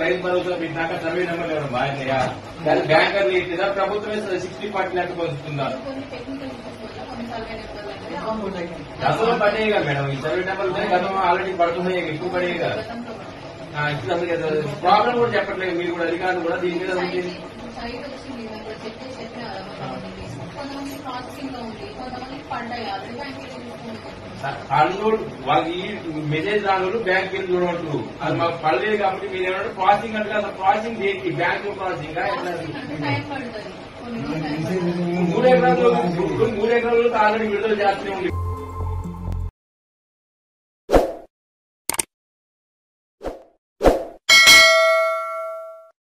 రైతు భరోసా పెట్టినాక survey number ఇవ్వడం బాధ్యతయా? దాని బ్యాంకర్లు ఇట్టిదా ప్రభుత్వమే 60% లెక్క పొందుతుందా? గతంలో పడేవి కదా మేడం, ఈ సర్వే నెంబర్లు గతం ఆల్రెడీ పడుతున్నాయి, ఎక్కువ పడేవి కదా. ఇప్పుడు అసలు ప్రాబ్లం కూడా చెప్పట్లేదు మీరు కూడా, అధికారులు కూడా దీని మీద అన్లోడ్ వాళ్ళకి మెసేజ్ రాను బ్యాంక్ వెళ్ళి చూడవచ్చు. అది మాకు పడలేదు కాబట్టి మీరు ఏమంటే ప్రాసెసింగ్ అంటే అసలు ప్రాసెసింగ్ ఏంటి? బ్యాంక్ ప్రాసెసింగ్ 3 ఎకరాలు ఆల్రెడీ విడుదల చేస్తూనే ఉంది.